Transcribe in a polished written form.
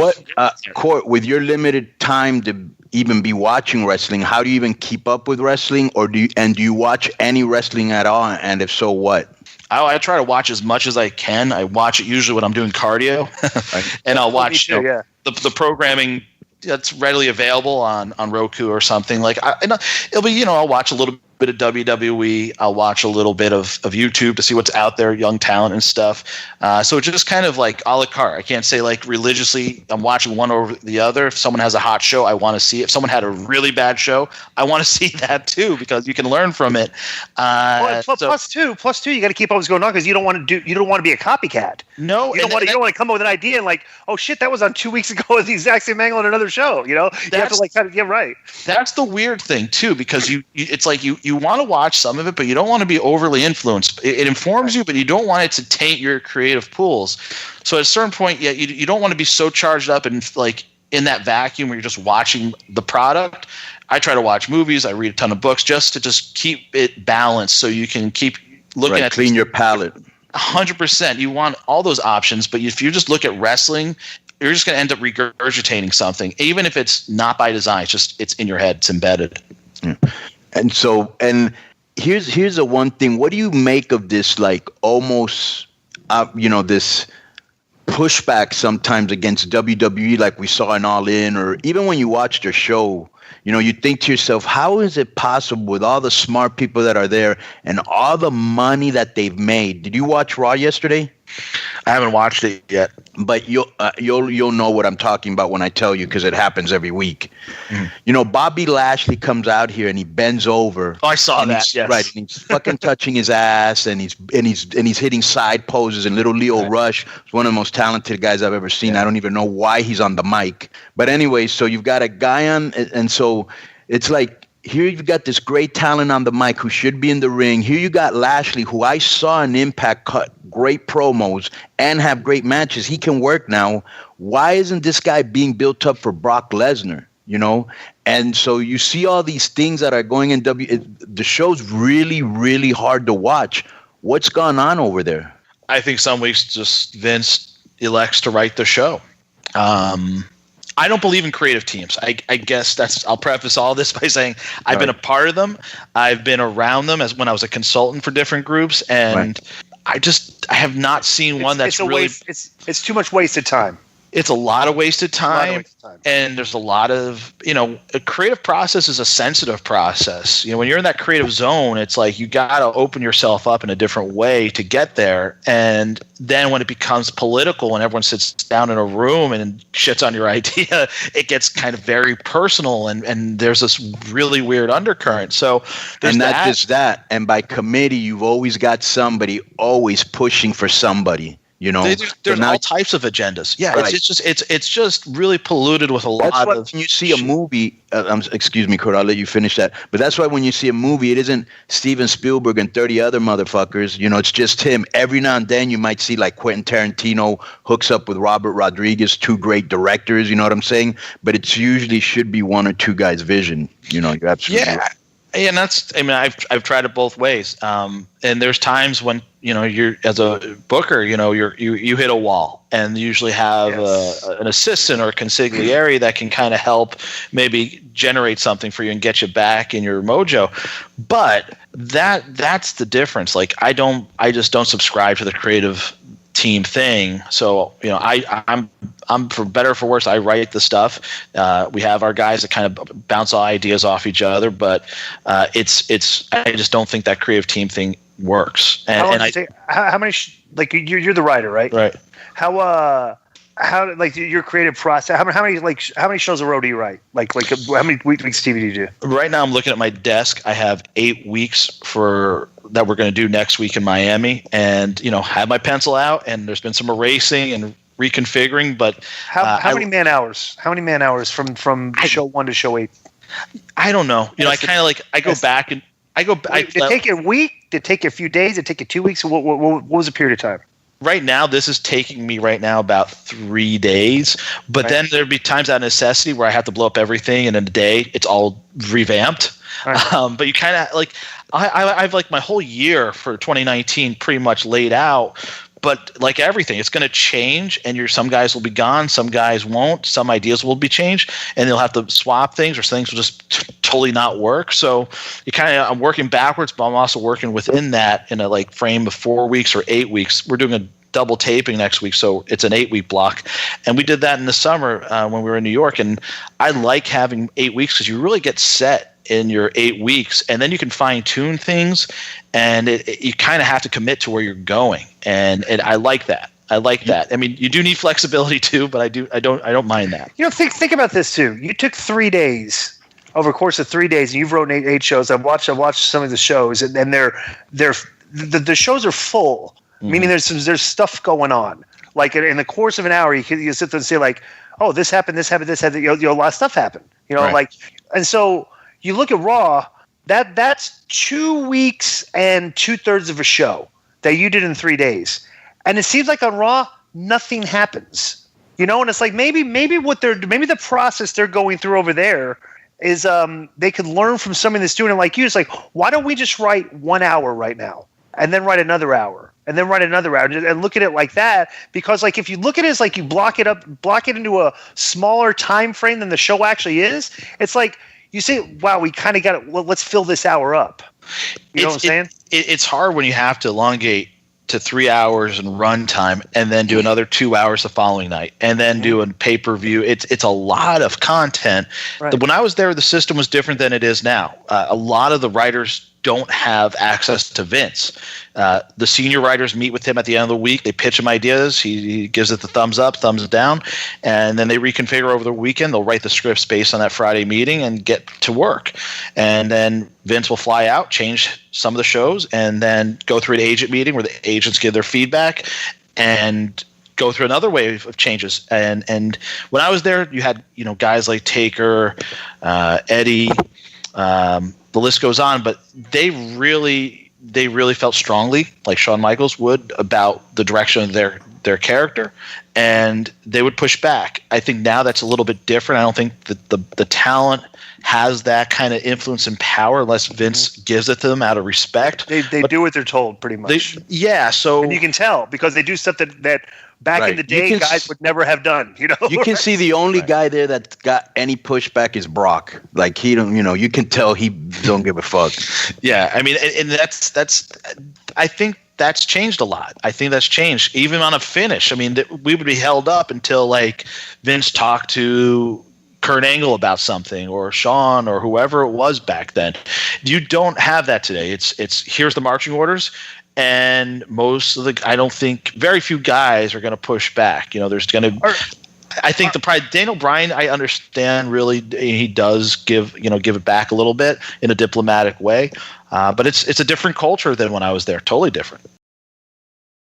What, Court, with your limited time to even be watching wrestling, how do you even keep up with wrestling, or do you watch any wrestling at all? And if so, what? I try to watch as much as I can. I watch it usually when I'm doing cardio, and I'll watch the programming that's readily available on Roku or something. Like it'll be, I'll watch a little bit of WWE. I'll watch a little bit of YouTube to see what's out there, young talent and stuff. So it's just kind of like a la carte. I can't say like religiously I'm watching one over the other. If someone has a hot show, I want to see it. If someone had a really bad show, I want to see that too, because you can learn from it. Plus two, you got to keep always going on, because you don't want to be a copycat. No, you don't want to come up with an idea and like, oh shit, that was on 2 weeks ago at the exact same angle on another show. You have to like kind of get right. That's the weird thing too, because it's like you want to watch some of it, but you don't want to be overly influenced. It informs you, but you don't want it to taint your creative pools. So at a certain point, you don't want to be so charged up and like in that vacuum where you're just watching the product. I try to watch movies. I read a ton of books just to keep it balanced, so you can keep looking at clean your palate. 100%. You want all those options, but if you just look at wrestling, you're just going to end up regurgitating something, even if it's not by design. It's in your head. It's embedded. Yeah. And here's the one thing. What do you make of this, like, almost, this pushback sometimes against WWE, like we saw in All In, or even when you watch their show, you think to yourself, how is it possible with all the smart people that are there and all the money that they've made? Did you watch Raw yesterday? I haven't watched it yet, but you'll know what I'm talking about when I tell you, because it happens every week. Mm. Bobby Lashley comes out here and he bends over. Oh, I saw that. Yes. Right, and he's fucking touching his ass, and he's hitting side poses. And little Leo Rush is one of the most talented guys I've ever seen. Yeah. I don't even know why he's on the mic. But anyway, so you've got a guy on, and so it's like, here you've got this great talent on the mic who should be in the ring. Here you got Lashley, who I saw in Impact cut great promos and have great matches. He can work now. Why isn't this guy being built up for Brock Lesnar? And so you see all these things that are going in the show's really, really hard to watch. What's gone on over there? I think some weeks just Vince elects to write the show. I don't believe in creative teams. I guess I'll preface all this by saying I've been a part of them. I've been around them as when I was a consultant for different groups, and I have not seen one that's really. It's too much wasted time. It's a lot of wasted time, and there's a lot of, a creative process is a sensitive process. When you're in that creative zone, it's like you got to open yourself up in a different way to get there. And then when it becomes political and everyone sits down in a room and shits on your idea, it gets kind of very personal, and there's this really weird undercurrent. So and not just that, and by committee, you've always got somebody always pushing for somebody. There's all types of agendas. Yeah, right. It's just really polluted with a lot of. When you see a movie, excuse me, Kurt, I'll let you finish that. But that's why when you see a movie, it isn't Steven Spielberg and 30 other motherfuckers. It's just him. Every now and then you might see like Quentin Tarantino hooks up with Robert Rodriguez, two great directors. You know what I'm saying? But it's usually should be one or two guys' vision. You're absolutely right. And I've tried it both ways. And there's times when, you're as a booker, you hit a wall, and usually have an assistant or a consigliere that can kind of help maybe generate something for you and get you back in your mojo. But that's the difference. Like I just don't subscribe to the creative team thing. So, I'm for better or for worse, I write the stuff. We have our guys that kind of bounce all ideas off each other, but I just don't think that creative team thing works. And how many you're the writer, right? Right. How like your creative process? How many shows a row do you write? Like how many weeks TV do you do? Right now, I'm looking at my desk. I have 8 weeks that we're going to do next week in Miami, and have my pencil out. And there's been some erasing and reconfiguring, but how many man hours? How many man hours from show 1 to show 8? I don't know. I kind of I go back and I go. Did it take you a week? Did it take you a few days? Did it take you 2 weeks? What was the period of time? Right now, this is taking me right now about 3 days. But then there'd be times out of necessity where I have to blow up everything, and in a day it's all revamped. Right. But you kind of I've my whole year for 2019 pretty much laid out. But like everything, it's going to change, and some guys will be gone, some guys won't, some ideas will be changed, and they'll have to swap things, or things will just totally not work. So I'm working backwards, but I'm also working within that in a like frame of 4 weeks or 8 weeks. We're doing a double taping next week, so it's an 8-week block, and we did that in the summer when we were in New York. And I like having 8 weeks because you really get set in your 8 weeks, and then you can fine tune things, and you kind of have to commit to where you're going, and I like that. I like that. I mean, you do need flexibility too, but I don't mind that. Think about this too. You took 3 days over a course of 3 days, and you've written eight shows. I've watched some of the shows, and the shows are full. Mm-hmm. Meaning there's stuff going on. Like in the course of an hour, you sit there and say like, oh, this happened. A lot of stuff happened. Right. Like, and so you look at Raw. That's 2 weeks and 2/3 of a show that you did in 3 days, and it seems like on Raw nothing happens. And it's like maybe the process they're going through over there is they could learn from somebody that's doing it like you. It's like, why don't we just write 1 hour right now, and then write another hour, and then write another hour, and look at it like that? Because like if you look at it as like you block it into a smaller time frame than the show actually is, it's like you say, wow, we kind of got it. Well, let's fill this hour up. You know what I'm saying? It's hard when you have to elongate to 3 hours in runtime, and then do another 2 hours the following night, and then do a pay-per-view. It's a lot of content. Right. When I was there, the system was different than it is now. A lot of the writers don't have access to Vince. The senior writers meet with him at the end of the week. They pitch him ideas. He gives it the thumbs up, thumbs down, and then they reconfigure over the weekend. They'll write the scripts based on that Friday meeting and get to work. And then Vince will fly out, change some of the shows, and then go through an agent meeting where the agents give their feedback and go through another wave of changes. And when I was there, you had guys like Taker, Eddie. The list goes on, but they really felt strongly, like Shawn Michaels would, about the direction of their character, and they would push back. I think now that's a little bit different. I don't think that the talent has that kind of influence and power unless Vince gives it to them out of respect. They do what they're told, pretty much. So and you can tell because they do stuff that back in the day guys would never have done. You can see the only guy there that got any pushback is Brock. Like he don't, you can tell he don't give a fuck. Yeah, I mean, and that's I think that's changed a lot. I think that's changed even on a finish. I mean, we would be held up until like Vince talked to Kurt Angle about something, or Shawn, or whoever it was back then. You don't have that today. It's here's the marching orders. And I don't think very few guys are going to push back. There's going to. I think Daniel Bryan, I understand. Really, he does give it back a little bit in a diplomatic way. But it's a different culture than when I was there. Totally different.